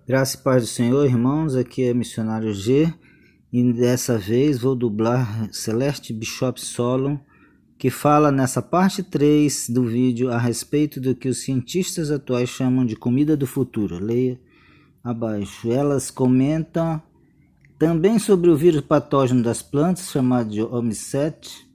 Graça e paz do Senhor, irmãos, aqui é Missionário G e dessa vez vou dublar Celeste Bishop Solon, que fala nessa parte 3 do vídeo a respeito do que os cientistas atuais chamam de comida do futuro. Leia abaixo. Elas comentam também sobre o vírus patógeno das plantas, chamado de OMI7,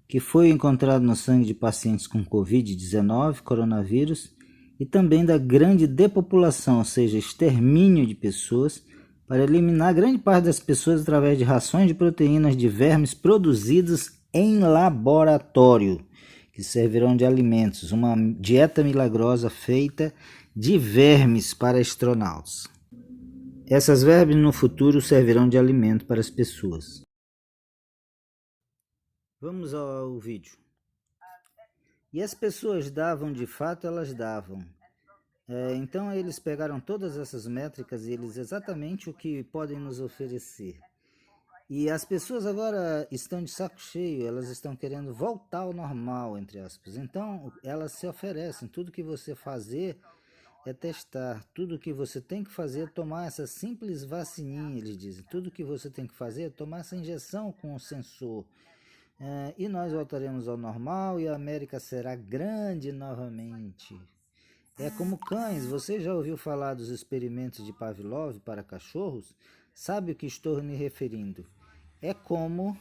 que foi encontrado no sangue de pacientes com Covid-19, coronavírus, e também da grande depopulação, ou seja, extermínio de pessoas, para eliminar grande parte das pessoas através de rações de proteínas de vermes produzidos em laboratório, que servirão de alimentos, uma dieta milagrosa feita de vermes para astronautas. Essas vermes no futuro servirão de alimento para as pessoas. Vamos ao vídeo. E as pessoas davam, de fato, elas davam. Então eles pegaram todas essas métricas e eles exatamente o que podem nos oferecer. E as pessoas agora estão de saco cheio, elas estão querendo voltar ao normal, entre aspas. Então elas se oferecem, tudo que você fazer é testar, tudo que você tem que fazer é tomar essa simples vacininha, eles dizem. Tudo que você tem que fazer é tomar essa injeção com o sensor. E nós voltaremos ao normal e a América será grande novamente. É como cães, você já ouviu falar dos experimentos de Pavlov para cachorros? Sabe o que estou me referindo? É como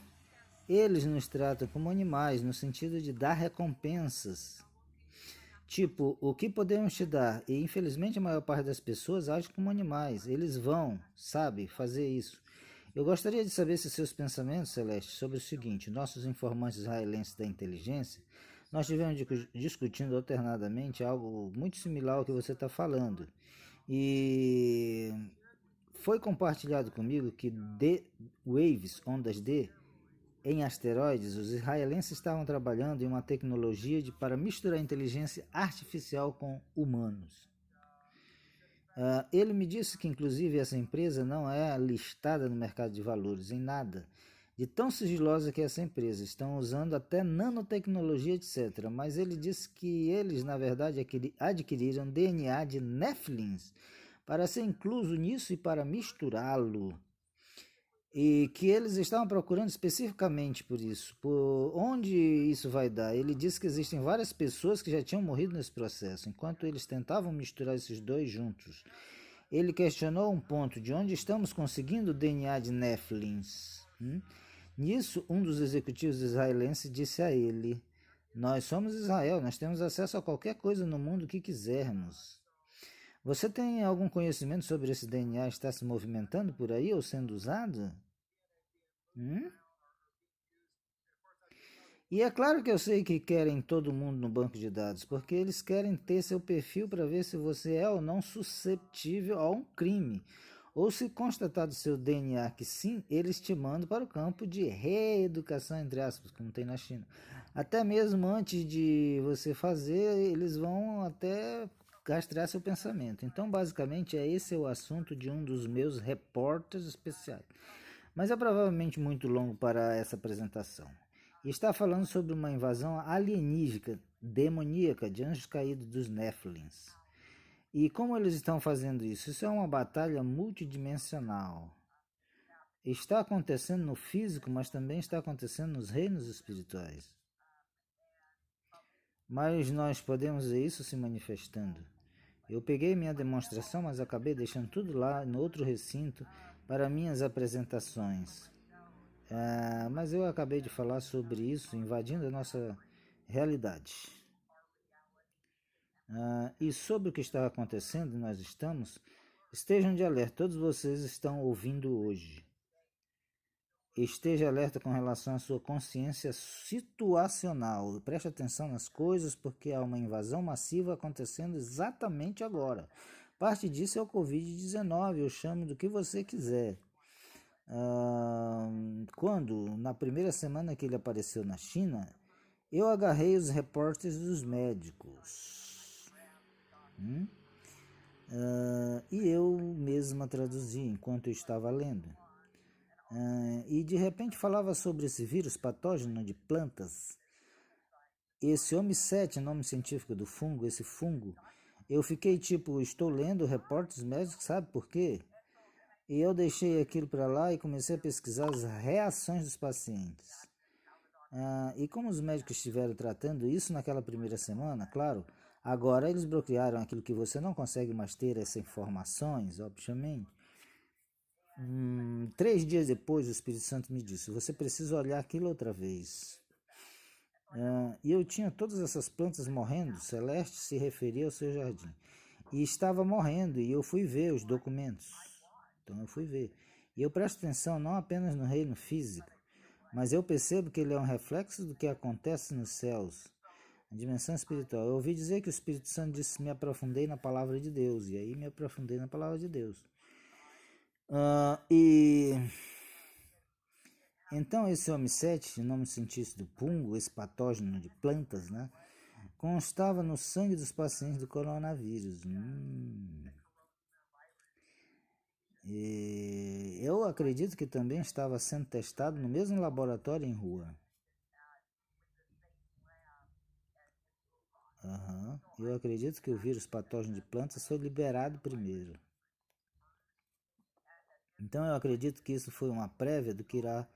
eles nos tratam como animais, no sentido de dar recompensas. Tipo, o que podemos te dar? E infelizmente a maior parte das pessoas age como animais. Eles vão, sabe, fazer isso. Eu gostaria de saber se seus pensamentos, Celeste, sobre o seguinte: nossos informantes israelenses da inteligência, nós estivemos discutindo alternadamente algo muito similar ao que você está falando. E foi compartilhado comigo que waves, ondas D, em asteroides, os israelenses estavam trabalhando em uma tecnologia para misturar inteligência artificial com humanos. Ele me disse que, inclusive, essa empresa não é listada no mercado de valores, em nada. De tão sigilosa que é essa empresa, estão usando até nanotecnologia, etc. Mas ele disse que eles, na verdade, adquiriram DNA de Nephilims para ser incluso nisso e para misturá-lo. E que eles estavam procurando especificamente por isso. Por onde isso vai dar? Ele disse que existem várias pessoas que já tinham morrido nesse processo, enquanto eles tentavam misturar esses dois juntos. Ele questionou um ponto: de onde estamos conseguindo o DNA de Nephilims? Nisso, um dos executivos israelenses disse a ele: nós somos Israel, nós temos acesso a qualquer coisa no mundo que quisermos. Você tem algum conhecimento sobre esse DNA estar se movimentando por aí ou sendo usado? E é claro que eu sei que querem todo mundo no banco de dados, porque eles querem ter seu perfil para ver se você é ou não susceptível a um crime. Ou se constatado seu DNA que sim, eles te mandam para o campo de reeducação, entre aspas, como tem na China. Até mesmo antes de você fazer, eles vão até castrar seu pensamento. Então, basicamente, esse é o assunto de um dos meus repórteres especiais. Mas é provavelmente muito longo para essa apresentação. E está falando sobre uma invasão alienígena, demoníaca, de anjos caídos dos Nephilims. E como eles estão fazendo isso? Isso é uma batalha multidimensional. Está acontecendo no físico, mas também está acontecendo nos reinos espirituais. Mas nós podemos ver isso se manifestando. Eu peguei minha demonstração, mas acabei deixando tudo lá no outro recinto para minhas apresentações. Mas eu acabei de falar sobre isso, invadindo a nossa realidade. E sobre o que está acontecendo, nós estamos, estejam de alerta, todos vocês estão ouvindo hoje. Esteja alerta com relação à sua consciência situacional. Preste atenção nas coisas, porque há uma invasão massiva acontecendo exatamente agora. Parte disso é o Covid-19, eu chamo do que você quiser. Quando, na primeira semana que ele apareceu na China, eu agarrei os repórteres dos médicos. E eu mesma traduzi enquanto eu estava lendo. E de repente falava sobre esse vírus patógeno de plantas. Esse OMI7, nome científico do fungo, esse fungo, Eu fiquei tipo, estou lendo reportes médicos, sabe por quê? E eu deixei aquilo para lá e comecei a pesquisar as reações dos pacientes. E como os médicos estiveram tratando isso naquela primeira semana, claro, agora eles bloquearam aquilo que você não consegue mais ter essas informações, obviamente. 3 dias depois, o Espírito Santo me disse: você precisa olhar aquilo outra vez. E eu tinha todas essas plantas morrendo. Celeste se referia ao seu jardim. E estava morrendo, e eu fui ver os documentos. Então eu fui ver. E eu presto atenção não apenas no reino físico, mas eu percebo que ele é um reflexo do que acontece nos céus, a dimensão espiritual. Eu ouvi dizer que o Espírito Santo disse: me aprofundei na palavra de Deus. E aí me aprofundei na palavra de Deus. Então esse OM7, nome científico do fungo, esse patógeno de plantas, né, constava no sangue dos pacientes do coronavírus. E eu acredito que também estava sendo testado no mesmo laboratório em rua. Eu acredito que o vírus patógeno de plantas foi liberado primeiro. Então eu acredito que isso foi uma prévia do que irá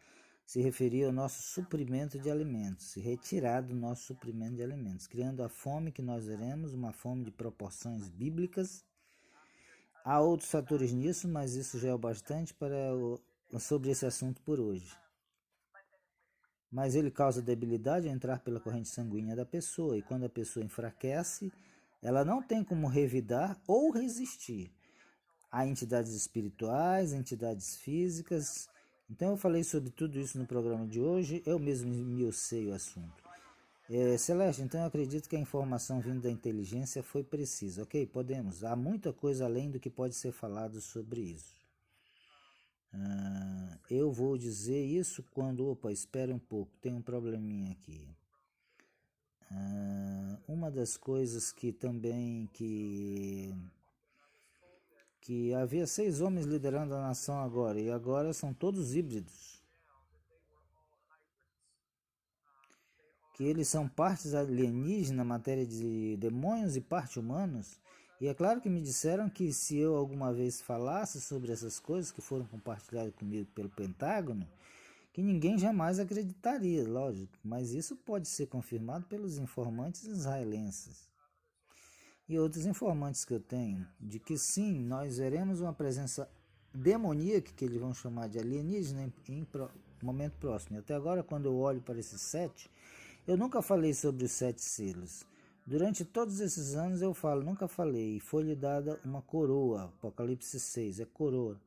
se referir ao nosso suprimento de alimentos, se retirar do nosso suprimento de alimentos, criando a fome que nós veremos, uma fome de proporções bíblicas. Há outros fatores nisso, mas isso já é o bastante sobre esse assunto por hoje. Mas ele causa debilidade ao entrar pela corrente sanguínea da pessoa, e quando a pessoa enfraquece, ela não tem como revidar ou resistir a entidades espirituais, entidades físicas. Então eu falei sobre tudo isso no programa de hoje, eu mesmo esmiucei o assunto. Celeste, então eu acredito que a informação vinda da inteligência foi precisa, ok? Podemos, há muita coisa além do que pode ser falado sobre isso. Eu vou dizer isso quando, espera um pouco, tem um probleminha aqui. Uma das coisas que também que havia 6 homens liderando a nação agora, e agora são todos híbridos. Que eles são partes alienígenas na matéria de demônios e parte humanos. E é claro que me disseram que se eu alguma vez falasse sobre essas coisas que foram compartilhadas comigo pelo Pentágono, que ninguém jamais acreditaria, lógico, mas isso pode ser confirmado pelos informantes israelenses e outros informantes que eu tenho, de que sim, nós veremos uma presença demoníaca, que eles vão chamar de alienígena, em momento próximo. E até agora, quando eu olho para esses 7, eu nunca falei sobre os 7 selos. Durante todos esses anos eu falo, nunca falei, e foi-lhe dada uma coroa, Apocalipse 6, é coroa.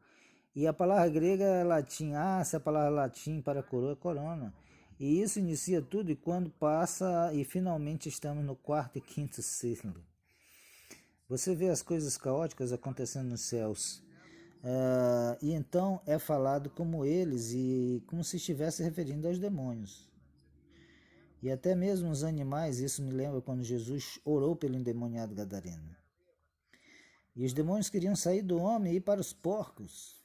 E a palavra grega é latim, se a palavra latim para coroa é corona. E isso inicia tudo, e quando passa, e finalmente estamos no 4º e 5º selo. Você vê as coisas caóticas acontecendo nos céus. E então é falado como eles, e como se estivesse referindo aos demônios. E até mesmo os animais, isso me lembra quando Jesus orou pelo endemoniado gadareno. E os demônios queriam sair do homem e ir para os porcos.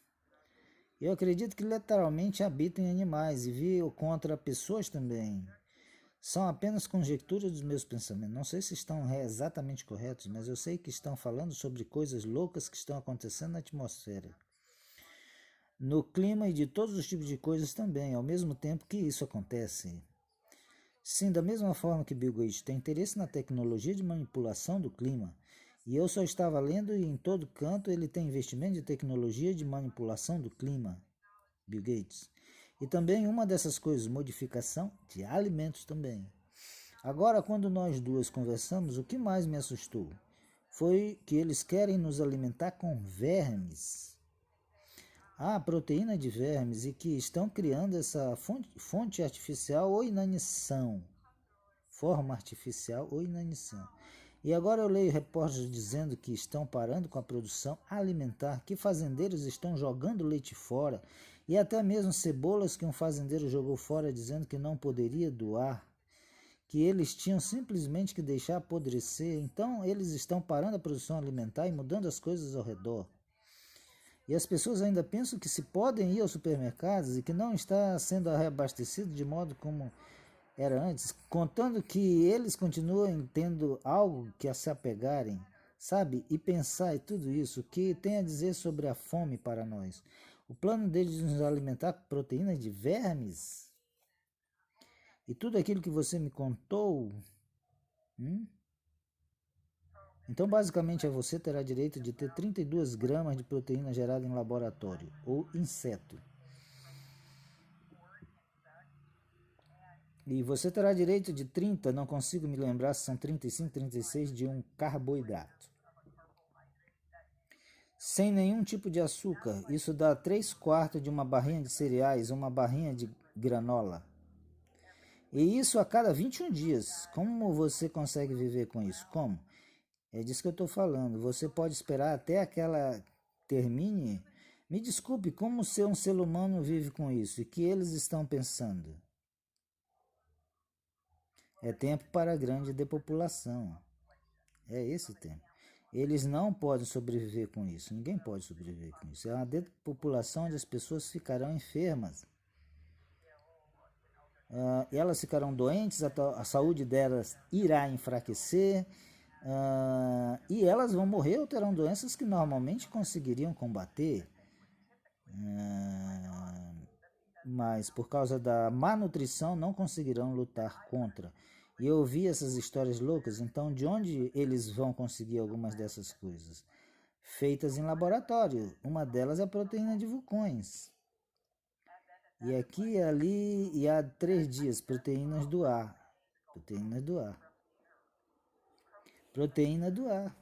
Eu acredito que literalmente habitam em animais e viam contra pessoas também. São apenas conjecturas dos meus pensamentos. Não sei se estão exatamente corretos, mas eu sei que estão falando sobre coisas loucas que estão acontecendo na atmosfera, no clima e de todos os tipos de coisas também, ao mesmo tempo que isso acontece. Sim, da mesma forma que Bill Gates tem interesse na tecnologia de manipulação do clima, e eu só estava lendo e em todo canto ele tem investimento de tecnologia de manipulação do clima, Bill Gates. E também uma dessas coisas, modificação de alimentos também. Agora, quando nós duas conversamos, o que mais me assustou foi que eles querem nos alimentar com vermes. Proteína de vermes, e que estão criando essa fonte artificial ou inanição. Forma artificial ou inanição. E agora eu leio repórteres dizendo que estão parando com a produção alimentar, que fazendeiros estão jogando leite fora, e até mesmo cebolas que um fazendeiro jogou fora dizendo que não poderia doar, que eles tinham simplesmente que deixar apodrecer. Então eles estão parando a produção alimentar e mudando as coisas ao redor. E as pessoas ainda pensam que se podem ir aos supermercados e que não está sendo reabastecido de modo como era antes, contando que eles continuam tendo algo que a se apegarem, sabe? E pensar e tudo isso, o que tem a dizer sobre a fome para nós. O plano deles de nos alimentar com proteínas de vermes. E tudo aquilo que você me contou. Então, basicamente, você terá direito de ter 32 gramas de proteína gerada em laboratório ou inseto. E você terá direito de 30, não consigo me lembrar se são 35, 36, de um carboidrato. Sem nenhum tipo de açúcar, isso dá 3/4 de uma barrinha de cereais, uma barrinha de granola. E isso a cada 21 dias. Como você consegue viver com isso? Como? É disso que eu estou falando. Você pode esperar até aquela termine. Me desculpe, como ser um ser humano vive com isso? E que eles estão pensando? É tempo para a grande depopulação. É esse o tempo. Eles não podem sobreviver com isso. Ninguém pode sobreviver com isso. É uma depopulação onde as pessoas ficarão enfermas. Elas ficarão doentes, a saúde delas irá enfraquecer. E elas vão morrer ou terão doenças que normalmente conseguiriam combater. Mas por causa da má nutrição não conseguirão lutar contra. E eu ouvi essas histórias loucas, então de onde eles vão conseguir algumas dessas coisas? Feitas em laboratório. Uma delas é a proteína de vulcões. E aqui e ali, e há 3 dias, proteínas do ar. Proteínas do ar. Proteína do ar.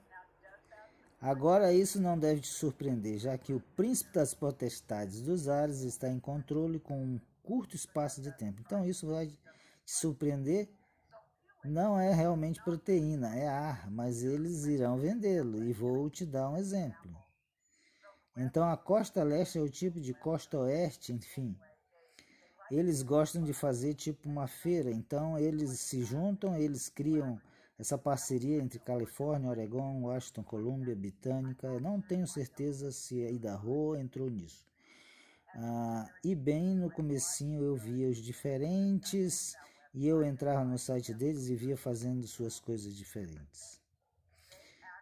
Agora isso não deve te surpreender, já que o príncipe das potestades dos ares está em controle com um curto espaço de tempo. Então isso vai te surpreender. Não é realmente proteína, é ar, mas eles irão vendê-lo e vou te dar um exemplo. Então a costa leste é o tipo de costa oeste, enfim. Eles gostam de fazer tipo uma feira, então eles se juntam, eles criam essa parceria entre Califórnia, Oregon, Washington, Colômbia, Britânica. Eu não tenho certeza se a Idaho entrou nisso. E bem no comecinho eu via os diferentes e eu entrava no site deles e via fazendo suas coisas diferentes.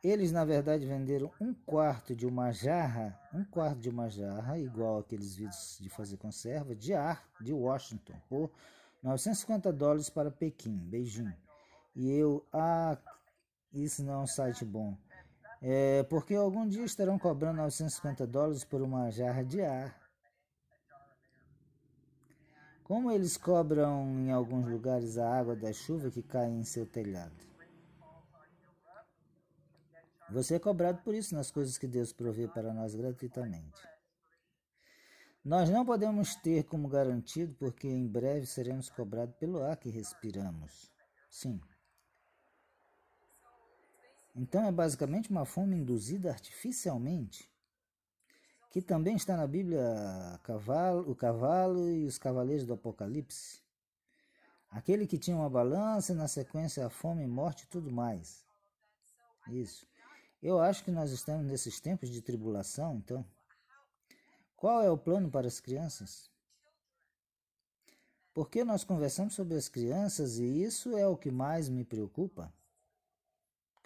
Eles na verdade venderam 1/4 de uma jarra, igual aqueles vídeos de fazer conserva, de ar de Washington, por $950 para Pequim, Beijing. E eu, isso não é um site bom. Porque algum dia estarão cobrando $950 por uma jarra de ar. Como eles cobram em alguns lugares a água da chuva que cai em seu telhado? Você é cobrado por isso nas coisas que Deus provê para nós gratuitamente. Nós não podemos ter como garantido, porque em breve seremos cobrados pelo ar que respiramos. Sim. Então é basicamente uma fome induzida artificialmente, que também está na Bíblia, o cavalo e os cavaleiros do Apocalipse. Aquele que tinha uma balança e na sequência a fome, morte e tudo mais. Isso. Eu acho que nós estamos nesses tempos de tribulação, então. Qual é o plano para as crianças? Porque nós conversamos sobre as crianças e isso é o que mais me preocupa.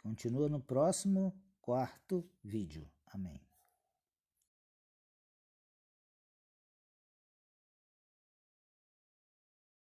Continua no próximo 4º vídeo. Amém.